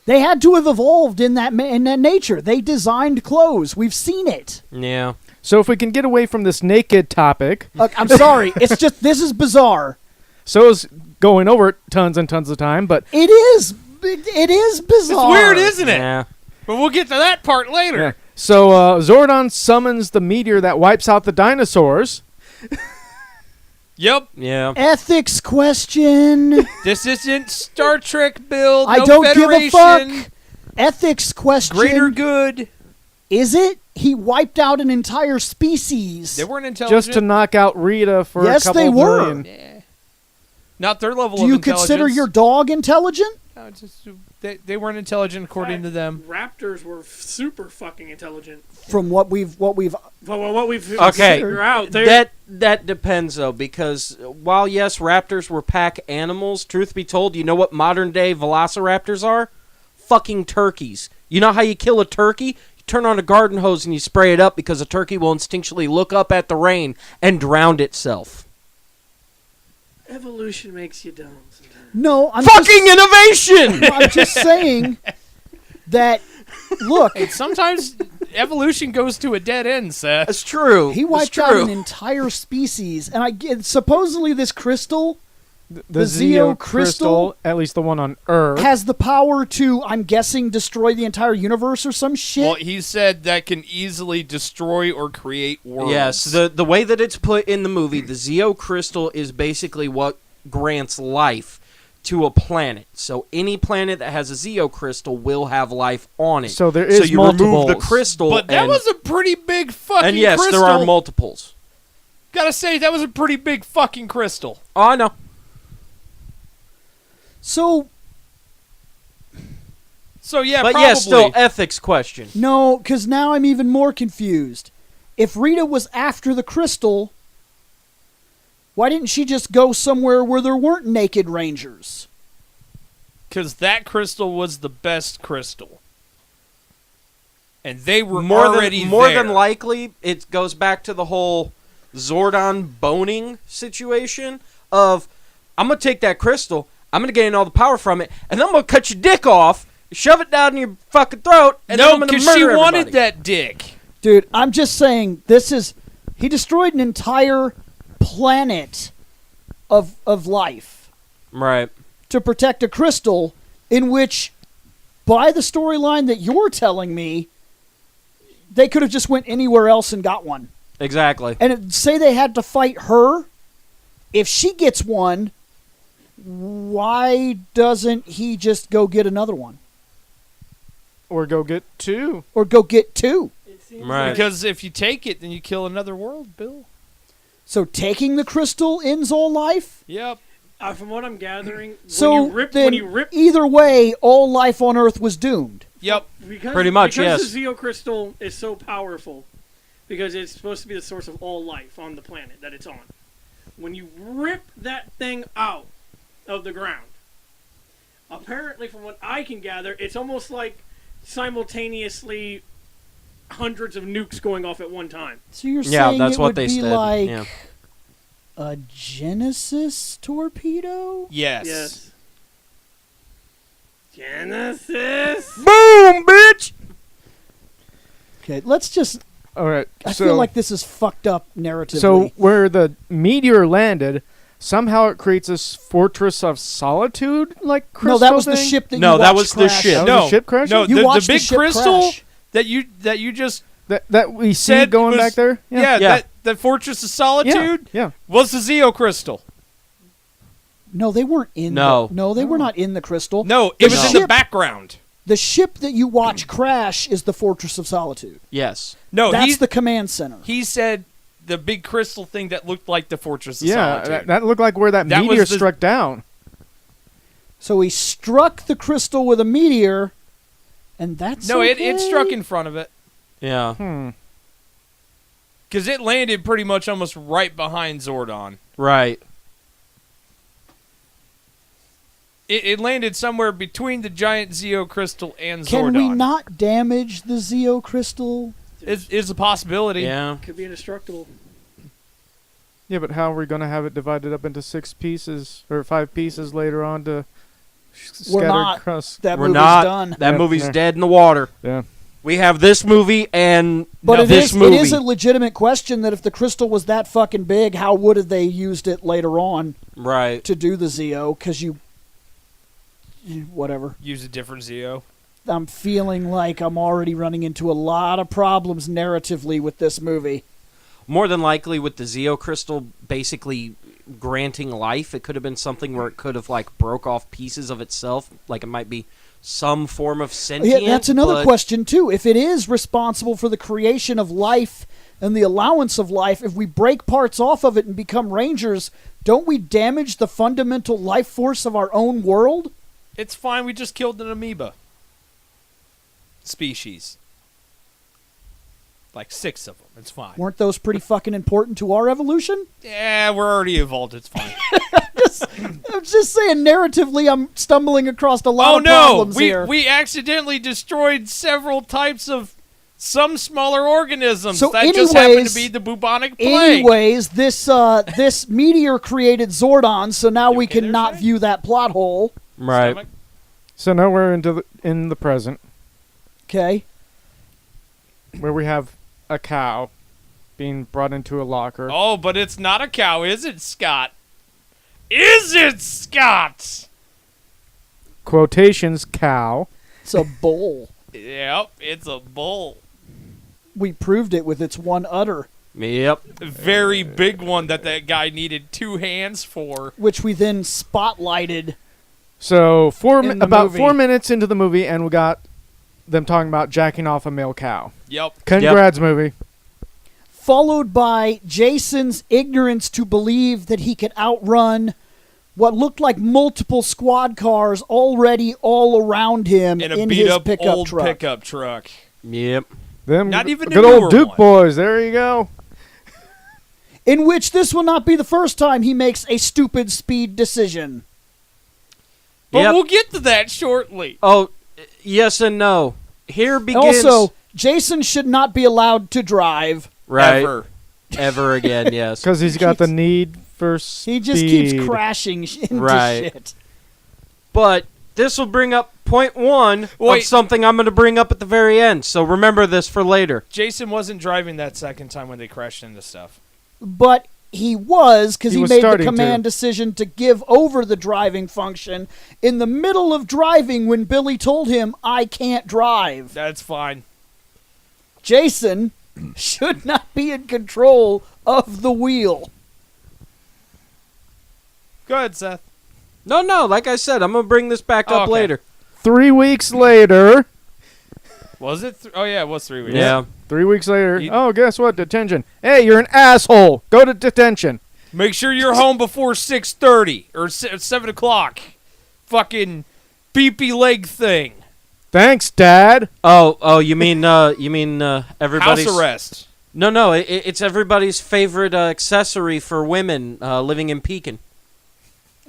S1: they had to have evolved in that nature. They designed clothes. We've seen it.
S3: Yeah.
S2: So if we can get away from this naked topic,
S1: Look, I'm sorry. It's just this is bizarre.
S2: so is going over it tons and tons of time, but
S1: It is bizarre.
S4: It's weird, isn't it?
S3: Yeah.
S4: But we'll get to that part later.
S2: yeah. So Zordon summons the meteor that wipes out the dinosaurs.
S4: Yep.
S3: Yeah.
S1: Ethics question.
S4: This isn't Star Trek, Bill.
S1: I
S4: No
S1: don't give a
S4: Federation.
S1: fuck. Ethics question.
S4: Greater good.
S1: Is it? He wiped out an entire species.
S4: They weren't intelligent.
S2: Just to knock out Rita for
S1: Yes,
S2: a couple
S1: they
S2: of
S1: were.
S2: million.
S4: Yeah. Not their level
S1: Do
S4: of
S1: you
S4: intelligence.
S1: consider your dog intelligent?
S4: No, it's just, they weren't intelligent according to them.
S5: Raptors were super fucking intelligent.
S1: From what we've
S5: Well, what we've
S3: Okay.
S5: figured out, they're-
S3: That depends though, because while yes, raptors were pack animals, truth be told, you know what modern day velociraptors are? Fucking turkeys. You know how you kill a turkey? You turn on a garden hose and you spray it up because a turkey will instinctually look up at the rain and drown itself.
S5: evolution makes you dumb sometimes.
S1: No, I'm
S3: Fucking innovation!
S1: I'm just saying that. Look,
S4: Hey, sometimes evolution goes to a dead end, Seth.
S3: That's true.
S1: he
S3: That's
S1: wiped out
S3: true.
S1: an entire species, and I get supposedly this crystal
S2: The
S1: Zeo
S2: Zeo
S1: crystal,
S2: at least the one on Earth.
S1: has the power to, I'm guessing, destroy the entire universe or some shit.
S4: Well, he said that can easily destroy or create worlds.
S3: Yes, the way that it's put in the movie, the Zeo crystal is basically what grants life to a planet. So any planet that has a Zeo crystal will have life on it.
S2: So there is
S3: you remove the
S2: multiples.
S3: crystal,
S4: But that
S3: and,
S4: was a pretty big fucking
S3: and yes,
S4: crystal.
S3: there are multiples.
S4: Gotta say, that was a pretty big fucking crystal.
S3: Oh, I know.
S1: So,
S4: Yeah,
S3: But
S4: probably.
S3: yes, still ethics question.
S1: no, because now I'm even more confused. If Rita was after the crystal, why didn't she just go somewhere where there weren't naked rangers?
S4: Because that crystal was the best crystal. And they were
S3: More
S4: already
S3: than
S4: there.
S3: likely, it goes back to the whole Zordon boning situation of, I'm going to take that crystal, I'm going to gain all the power from it, and then I'm going to cut your dick off, shove it down your fucking throat, and then
S4: No,
S3: I'm going to
S4: because
S3: murder
S4: she
S3: everybody.
S4: wanted that dick.
S1: Dude, I'm just saying, he destroyed an entire planet of life
S3: Right.
S1: to protect a crystal in which, by the storyline that you're telling me, they could have just went anywhere else and got one.
S3: Exactly.
S1: And say they had to fight her. If she gets one, why doesn't he just go get another one?
S2: Or go get two.
S1: Or go get two?
S5: It seems
S3: Right.
S4: Because if you take it, then you kill another world, Bill.
S1: So taking the crystal ends all life?
S4: Yep.
S5: from what I'm gathering,
S1: So
S5: when you rip
S1: either way, all life on Earth was doomed.
S4: Yep.
S5: because,
S3: Pretty much,
S5: because
S3: yes.
S5: the Zeo crystal is so powerful, because it's supposed to be the source of all life on the planet that it's on. When you rip that thing out of the ground, apparently, from what I can gather, it's almost like simultaneously hundreds of nukes going off at one time.
S1: So you're
S3: Yeah,
S1: saying
S3: that's
S1: it
S3: what
S1: would
S3: they
S1: be
S3: said.
S1: like
S3: Yeah.
S1: a Genesis torpedo?
S4: Yes.
S5: Genesis.
S3: Boom, bitch!
S1: Okay, let's just...
S2: All right.
S1: I feel like this is fucked up narratively.
S2: So where the meteor landed, somehow it creates this fortress of solitude, like crystal
S1: no, that was the
S2: thing?
S1: ship that
S3: No,
S1: you
S3: that
S1: watched
S3: was the
S1: crash.
S3: ship.
S2: That was
S4: No.
S2: the ship crash.
S4: No,
S1: You
S4: the
S1: watched
S4: big
S1: the ship
S4: crystal
S1: crash.
S4: that you just
S2: that we see
S4: said
S2: going
S4: was-
S2: back there.
S4: Yeah, that Fortress of Solitude
S2: Yeah.
S4: was the Zeo crystal.
S1: No, they weren't in
S3: No.
S1: they were not in the crystal.
S4: No,
S1: The
S4: it was in
S1: ship-
S4: the background.
S1: The ship that you watch crash is the Fortress of Solitude.
S3: Yes.
S4: No,
S1: That's the command center.
S4: he said the big crystal thing that looked like the Fortress of
S2: Yeah,
S4: Solitude.
S2: that looked like where that
S4: That
S2: meteor
S4: was the-
S2: struck down.
S1: So he struck the crystal with a meteor, and that's
S4: No,
S1: okay?
S4: it struck in front of it.
S3: Yeah.
S4: Because it landed pretty much almost right behind Zordon.
S3: Right.
S4: It landed somewhere between the giant Zeo crystal and Zordon.
S1: Can we not damage the Zeo crystal?
S4: Is a possibility.
S3: Yeah.
S5: Could be indestructible.
S2: Yeah, but how are we going to have it divided up into 6 pieces or 5 pieces later on to
S1: We're
S2: scattered
S1: not.
S2: across?
S1: That
S3: We're
S1: movie's
S3: not.
S1: done.
S3: That
S2: Yeah,
S3: movie's
S2: yeah.
S3: dead in the water.
S2: Yeah.
S3: We have this movie and
S1: But
S3: this
S1: it
S3: movie.
S1: is a legitimate question that if the crystal was that fucking big, how would have they used it later on
S3: Right.
S1: to do the Zeo? Because whatever.
S4: Use a different Zeo.
S1: I'm feeling like I'm already running into a lot of problems narratively with this movie.
S3: More than likely, with the Zeo crystal basically granting life, it could have been something where it could have like broke off pieces of itself. Like it might be some form of sentient.
S1: Yeah, that's another
S3: but-
S1: question too. If it is responsible for the creation of life and the allowance of life, if we break parts off of it and become rangers, don't we damage the fundamental life force of our own world?
S4: It's fine. We just killed an amoeba species. Like 6 of them. It's fine.
S1: Weren't those pretty fucking important to our evolution?
S4: Yeah, we're already evolved. It's fine.
S1: I'm just saying, narratively, I'm stumbling across a lot
S4: Oh
S1: of
S4: no!
S1: problems here.
S4: We accidentally destroyed several types of some smaller organisms
S1: So
S4: that just happen
S1: anyways-
S4: to be the bubonic plague.
S1: Anyways, this meteor created Zordon, so now
S4: You
S1: we
S4: okay
S1: can
S4: there,
S1: not
S4: Shay?
S1: view that plot hole.
S3: Right.
S4: Stomach?
S2: So now we're in the present,
S1: Okay.
S2: where we have a cow being brought into a locker.
S4: Oh, but it's not a cow, is it, Scott? Is it, Scott?
S2: Quotations, cow.
S1: It's a bull.
S4: Yep, it's a bull.
S1: We proved it with its one udder,
S3: Yep.
S4: Very big one that guy needed 2 hands for.
S1: which we then spotlighted.
S2: So
S1: In the
S2: about
S1: movie.
S2: 4 minutes into the movie, and we got them talking about jacking off a male cow.
S4: Yep.
S2: Congrats, movie.
S1: Followed by Jason's ignorance to believe that he could outrun what looked like multiple squad cars already all around him
S4: In a
S1: in
S4: beat
S1: his
S4: up
S1: pickup
S4: old
S1: truck.
S4: pickup truck.
S3: Yep.
S2: Them
S4: Not even a
S2: good old
S4: newer
S2: Duke
S4: one.
S2: boys. There you go.
S1: In which this will not be the first time he makes a stupid speed decision.
S4: But
S3: Yep.
S4: we'll get to that shortly.
S3: Oh, yes and no. Here begins.
S1: Also, Jason should not be allowed to drive.
S3: right.
S4: Ever.
S3: Ever again, yes.
S2: Because he's got the need for speed.
S1: He just keeps crashing into
S3: Right.
S1: shit.
S3: But this will bring up point 1
S4: Wait.
S3: of something I'm going to bring up at the very end. So remember this for later.
S4: Jason wasn't driving that second time when they crashed into stuff.
S1: But he was, because
S2: He
S1: he
S2: was
S1: made the
S2: starting
S1: command
S2: to.
S1: decision to give over the driving function in the middle of driving when Billy told him, I can't drive.
S4: That's fine.
S1: Jason should not be in control of the wheel.
S4: Go ahead, Seth.
S3: No, like I said, I'm going to bring this back up
S4: Okay.
S3: later.
S2: 3 weeks later.
S4: Was it? Oh, yeah, it was 3 weeks.
S3: Yeah.
S2: 3 weeks later.
S4: You-
S2: Oh, guess what? Detention. Hey, you're an asshole. Go to detention.
S4: Make sure you're home before 6:30 or 7 o'clock. Fucking beepy leg thing.
S2: Thanks, Dad.
S3: Oh, you mean everybody's
S4: House arrest.
S3: No, it's everybody's favorite accessory for women living in Pekin.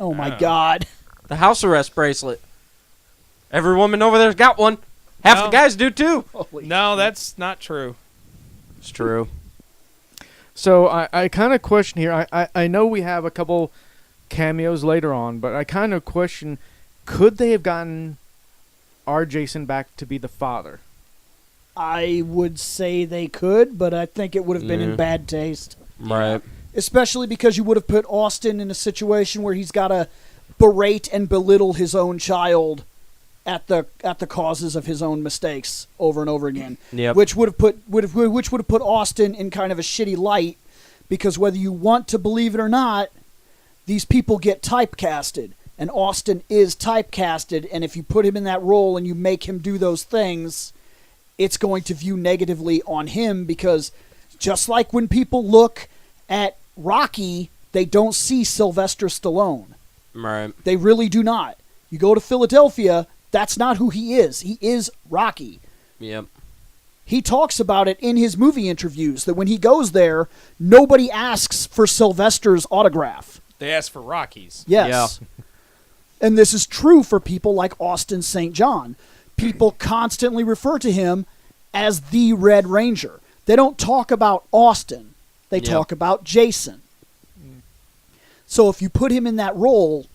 S1: Oh my
S4: Oh.
S1: God.
S3: The house arrest bracelet. Every woman over there's got one. Half
S4: No.
S3: the guys do too.
S1: Holy
S4: No, that's not true.
S3: It's true.
S2: So I kind of question here. I know we have a couple cameos later on, but I kind of question, could they have gotten our Jason back to be the father?
S1: I would say they could, but I think it would have been
S3: Yeah.
S1: in bad taste.
S3: Right.
S1: Especially because you would have put Austin in a situation where he's got to berate and belittle his own child at the causes of his own mistakes over and over again.
S3: Yep.
S1: Which would have put Austin in kind of a shitty light, because whether you want to believe it or not, these people get typecasted. and Austin is typecasted, and if you put him in that role and you make him do those things, it's going to view negatively on him, because just like when people look at Rocky, they don't see Sylvester Stallone.
S3: Right.
S1: They really do not. You go to Philadelphia, that's not who he is. He is Rocky.
S3: Yep.
S1: He talks about it in his movie interviews, that when he goes there, nobody asks for Sylvester's autograph.
S4: They asked for Rockies.
S1: Yes. Yeah. And this is true for people like Austin St. John. People constantly refer to him as the Red Ranger. They don't talk about Austin. They talk about Jason. So if you put him in that role,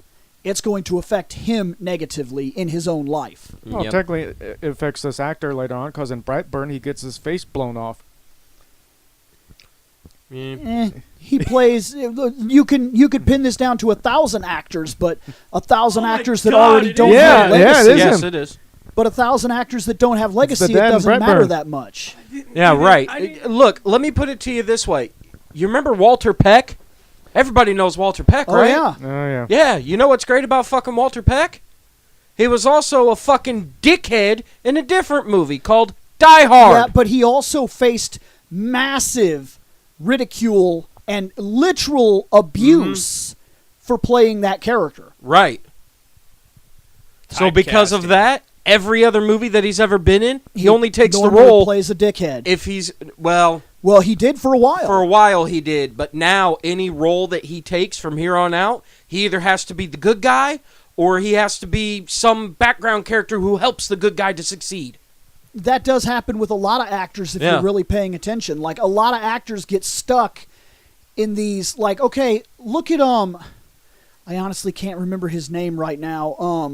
S1: it's going to affect him negatively in his own life.
S2: Well, technically, it affects this actor later on, because in Brightburn, he gets his face blown off.
S1: He plays. You could pin this down to 1,000 actors, but 1,000 actors that already don't have legacy.
S3: Yes, it is.
S1: But 1,000 actors that don't have legacy, it doesn't matter that much.
S3: Yeah, right. Look, let me put it to you this way. You remember Walter Peck? Everybody knows Walter Peck, right?
S1: Yeah.
S2: Oh, yeah.
S3: Yeah, you know what's great about fucking Walter Peck? He was also a fucking dickhead in a different movie called Die Hard.
S1: Yeah, but he also faced massive ridicule and literal abuse for playing that character.
S3: Right. So because of that, every other movie that he's ever been in, he only takes the role.
S1: Plays a dickhead.
S3: If he's well,
S1: he did for a while.
S3: For a while he did, but now any role that he takes from here on out, he either has to be the good guy or he has to be some background character who helps the good guy to succeed.
S1: That does happen with a lot of actors if you're really paying attention. Like, a lot of actors get stuck in these, like, okay, look at I honestly can't remember his name right now.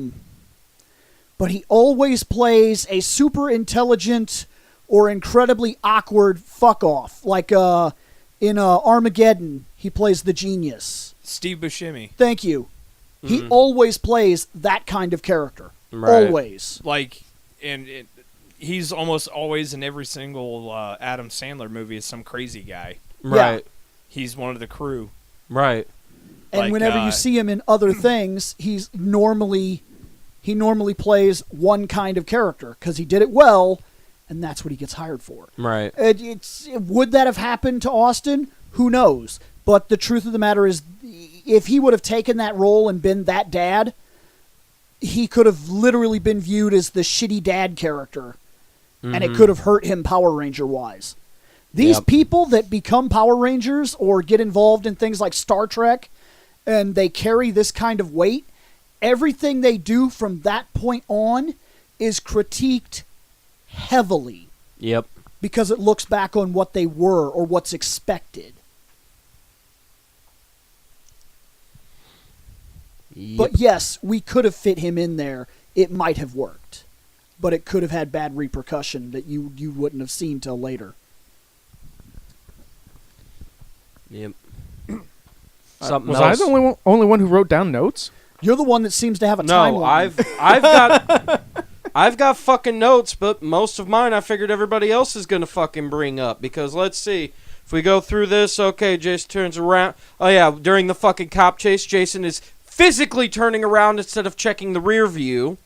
S1: But he always plays a super intelligent or incredibly awkward fuck off. Like in Armageddon, he plays the genius.
S4: Steve Buscemi.
S1: Thank you. He always plays that kind of character.
S3: Right.
S1: Always.
S4: Like, he's almost always in every single Adam Sandler movie is some crazy guy.
S3: Right.
S1: Yeah.
S4: He's one of the crew.
S3: Right.
S1: And
S4: like,
S1: whenever you see him in other things, he normally plays one kind of character because he did it well, and that's what he gets hired for.
S3: Right.
S1: Would that have happened to Austin? Who knows? But the truth of the matter is, if he would have taken that role and been that dad, he could have literally been viewed as the shitty dad character, and it could have hurt him Power Ranger-wise. These people that become Power Rangers or get involved in things like Star Trek, and they carry this kind of weight, everything they do from that point on is critiqued heavily.
S3: Yep.
S1: Because it looks back on what they were or what's expected.
S3: Yep.
S1: But yes, we could have fit him in there. It might have worked. But it could have had bad repercussion that you wouldn't have seen till later.
S3: Yep.
S2: Was I the only one who wrote down notes?
S1: You're the one that seems to have a timeline.
S3: I've got fucking notes, but most of mine I figured everybody else is gonna fucking bring up, because let's see. If we go through this, okay, Jason turns around. Oh yeah, during the fucking cop chase, Jason is physically turning around instead of checking the rear view.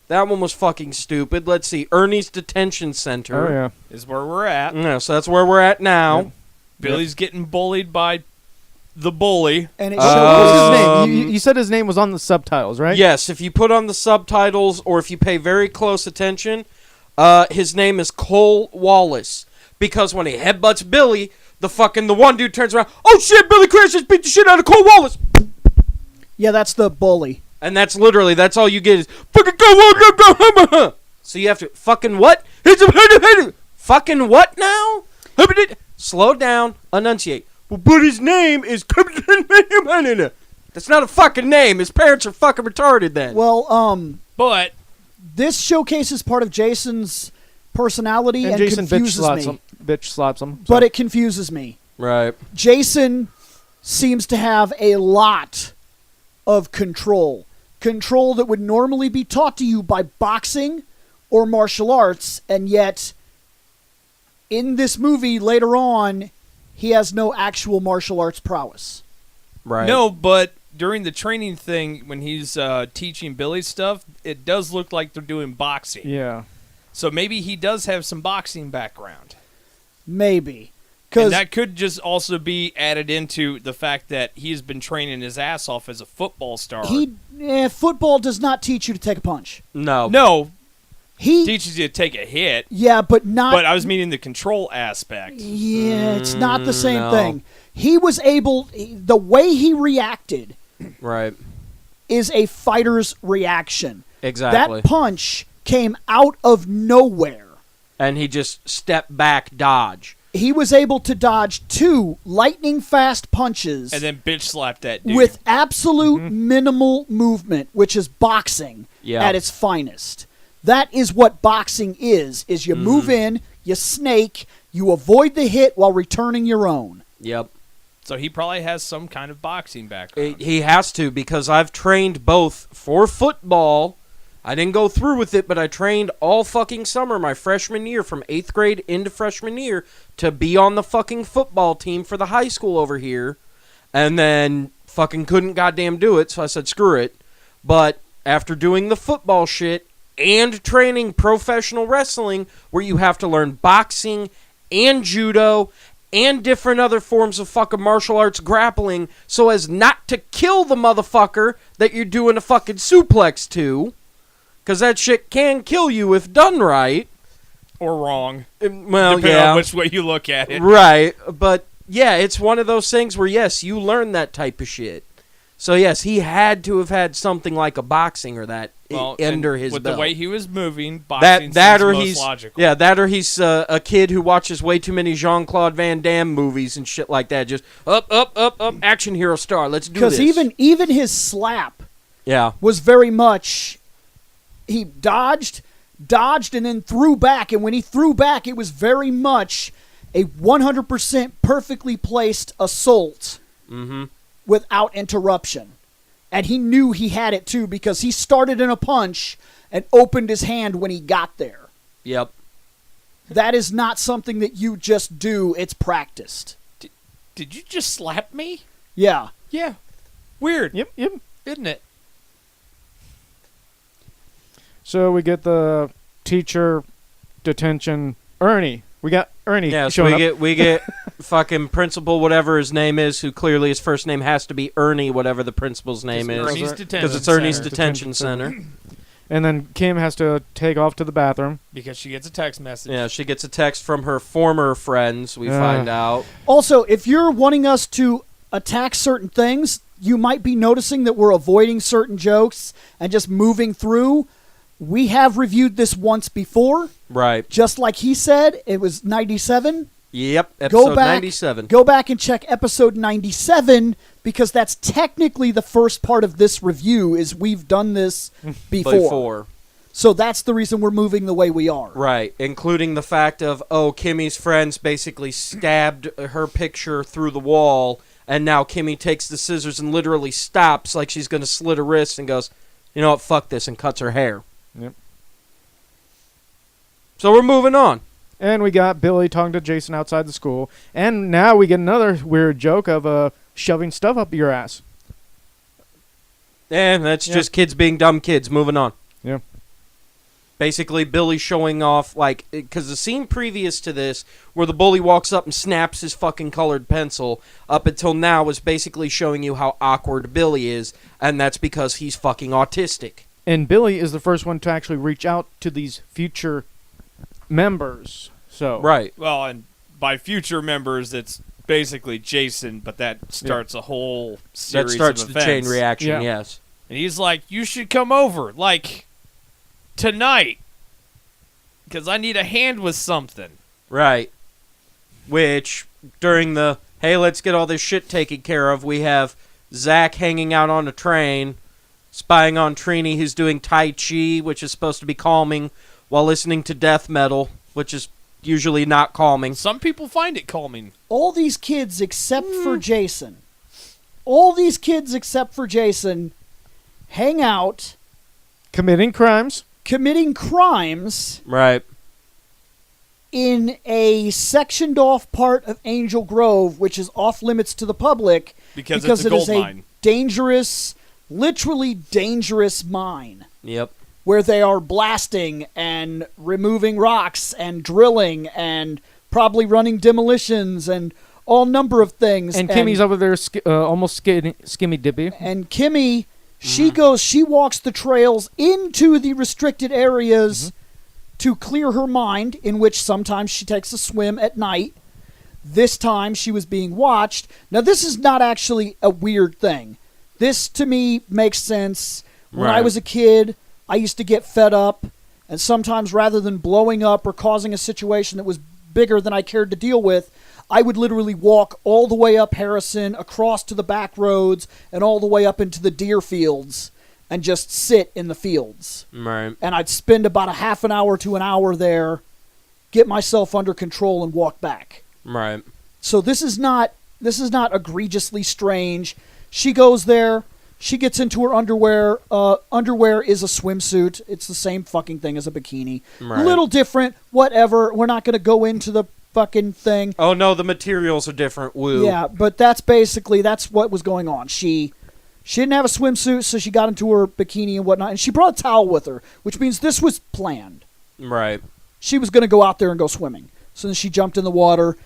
S3: That one was fucking stupid. Let's see. Ernie's detention center.
S2: Oh yeah.
S4: Is where we're at.
S3: Yeah, so that's where we're at now.
S2: Yep.
S4: Billy's getting bullied by the bully.
S1: And it
S2: What
S1: shows
S2: was his name? You said his name was on the subtitles, right?
S3: Yes, if you put on the subtitles or if you pay very close attention, his name is Cole Wallace. Because when he headbutts Billy, the one dude turns around, oh shit, Billy Crash just beat the shit out of Cole Wallace!
S1: Yeah, that's the bully.
S3: And that's all you get is, fucking go. So you have to, fucking what? Fucking what now? Slow down, enunciate. Well, but his name is... That's not a fucking name. His parents are fucking retarded then.
S1: Well,
S4: But
S1: this showcases part of Jason's personality and
S2: Jason
S1: confuses me.
S2: bitch slaps him.
S1: But it confuses me.
S3: Right.
S1: Jason seems to have a lot of control. Control that would normally be taught to you by boxing or martial arts, and yet in this movie later on, he has no actual martial arts prowess.
S3: Right.
S4: no, but during the training thing when he's teaching Billy stuff, it does look like they're doing boxing.
S2: Yeah.
S4: So maybe he does have some boxing background.
S1: Maybe.
S4: And that could just also be added into the fact that he's been training his ass off as a football star.
S1: Football does not teach you to take a punch.
S4: No,
S1: He
S4: teaches you to take a hit.
S1: Yeah, but not.
S4: But I was meaning the control aspect.
S1: Yeah, it's not the same
S3: no.
S1: thing. He was able. The way he reacted,
S3: Right.
S1: is a fighter's reaction.
S3: Exactly.
S1: That punch came out of nowhere.
S3: And he just stepped back, dodge.
S1: He was able to dodge 2 lightning fast punches
S4: And then bitch slapped that dude.
S1: with absolute minimal movement, which is boxing
S3: Yeah.
S1: at its finest. That is what boxing is you move in, you snake, you avoid the hit while returning your own.
S3: Yep.
S4: So he probably has some kind of boxing background.
S3: He has to, because I've trained both for football. I didn't go through with it, but I trained all fucking summer my freshman year, from 8th grade into freshman year, to be on the fucking football team for the high school over here. And then fucking couldn't goddamn do it, so I said screw it. But after doing the football shit and training professional wrestling, where you have to learn boxing and judo and different other forms of fucking martial arts grappling so as not to kill the motherfucker that you're doing a fucking suplex to, because that shit can kill you if done right.
S4: Or wrong.
S3: Well,
S4: Depending
S3: yeah.
S4: on which way you look at it.
S3: Right, but yeah, it's one of those things where, yes, you learn that type of shit. So, yes, he had to have had something like a boxing or that under his
S4: with
S3: belt.
S4: the way he was moving, boxing
S3: that
S4: seems
S3: or
S4: most
S3: he's
S4: logical.
S3: Yeah, that or he's a kid who watches way too many Jean-Claude Van Damme movies and shit like that. Just up, action hero star. Let's do this.
S1: Because even his slap
S3: Yeah.
S1: was very much, he dodged, and then threw back. And when he threw back, it was very much a 100% perfectly placed assault without interruption. And he knew he had it too, because he started in a punch and opened his hand when he got there.
S3: Yep.
S1: That is not something that you just do. It's practiced.
S4: Did you just slap me?
S1: Yeah.
S4: Yeah. Weird.
S2: Yep.
S4: Isn't it?
S2: So we get the teacher detention Ernie. We got Ernie
S3: Yeah, so
S2: showing up.
S3: we get fucking principal, whatever his name is, who clearly his first name has to be Ernie, whatever the principal's name is.
S4: Ernie's
S3: Because it's Ernie's
S4: Center.
S3: detention center.
S2: And then Kim has to take off to the bathroom.
S4: Because she gets a text message.
S3: Yeah, she gets a text from her former friends, we find out.
S1: Also, if you're wanting us to attack certain things, you might be noticing that we're avoiding certain jokes and just moving through. We have reviewed this once before.
S3: Right.
S1: Just like he said, it was 97.
S3: Yep, episode 97.
S1: Go back and check episode 97, because that's technically the first part of this review, is we've done this before. So that's the reason we're moving the way we are.
S3: Right, including the fact of, Kimmy's friends basically stabbed her picture through the wall, and now Kimmy takes the scissors and literally stops like she's going to slit her wrist and goes, you know what, fuck this, and cuts her hair.
S2: Yep.
S3: So we're moving on.
S2: And we got Billy talking to Jason outside the school. And now we get another weird joke of shoving stuff up your ass.
S3: That's just kids being dumb kids. Moving on.
S2: Yeah.
S3: Basically, Billy showing off, because the scene previous to this, where the bully walks up and snaps his fucking colored pencil, up until now was basically showing you how awkward Billy is, and that's because he's fucking autistic.
S2: And Billy is the first one to actually reach out to these future members. So
S3: Right.
S4: Well, and by future members, it's basically Jason, but that starts a whole series
S3: That starts
S4: of
S3: the chain
S4: events.
S3: reaction,
S2: Yeah.
S3: yes.
S4: And he's like, you should come over, tonight, because I need a hand with something.
S3: Right. Which, during the, hey, let's get all this shit taken care of, we have Zach hanging out on a train, spying on Trini, who's doing Tai Chi, which is supposed to be calming, while listening to death metal, which is usually not calming.
S4: Some people find it calming.
S1: All these kids except for Jason. All these kids except for Jason hang out
S2: committing crimes.
S1: committing crimes
S3: Right.
S1: in a sectioned off part of Angel Grove, which is off limits to the public
S4: Because it's a
S1: it is
S4: gold mine.
S1: dangerous, literally dangerous mine
S3: Yep.
S1: where they are blasting and removing rocks and drilling and probably running demolitions and all number of things.
S2: And Kimmy's over there almost skimmy dippy.
S1: And Kimmy, she walks the trails into the restricted areas to clear her mind, in which sometimes she takes a swim at night. This time she was being watched. Now, this is not actually a weird thing. This, to me, makes sense. When I
S3: Right.
S1: was a kid, I used to get fed up, and sometimes rather than blowing up or causing a situation that was bigger than I cared to deal with, I would literally walk all the way up Harrison, across to the back roads, and all the way up into the deer fields, and just sit in the fields.
S3: Right.
S1: And I'd spend about a half an hour to an hour there, get myself under control, and walk back.
S3: Right.
S1: So this is not egregiously strange. She goes there. She gets into her underwear. Underwear is a swimsuit. It's the same fucking thing as a bikini.
S3: Right.
S1: Little different. Whatever. We're not going to go into the fucking thing.
S3: Oh no, the materials are different. Woo.
S1: Yeah, but that's what was going on. She didn't have a swimsuit, so she got into her bikini and whatnot, and she brought a towel with her, which means this was planned.
S3: Right.
S1: She was going to go out there and go swimming. So then she jumped in the water.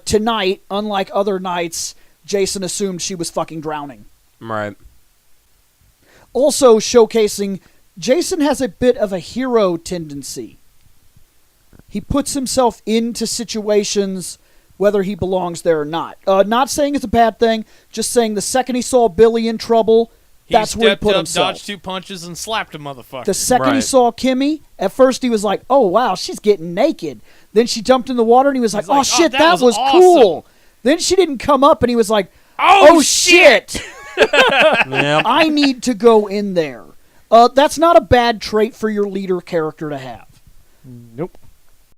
S1: Tonight, unlike other nights, Jason assumed she was fucking drowning.
S3: Right.
S1: Also showcasing, Jason has a bit of a hero tendency. He puts himself into situations whether he belongs there or not. Not saying it's a bad thing, just saying the second he saw Billy in trouble, that's where he
S4: stepped
S1: put
S4: up,
S1: himself.
S4: dodged 2 punches, and slapped a motherfucker.
S1: The second he
S3: Right.
S1: saw Kimmy, at first he was like, oh, wow, she's getting naked. Then she jumped in the water and he was like,
S4: He's like,
S1: oh, shit,
S4: "Oh,
S1: that
S4: that
S1: was
S4: was
S1: cool. Then she didn't come up and he was like, oh shit.
S3: Yep.
S1: I need to go in there. That's not a bad trait for your leader character to have.
S2: Nope.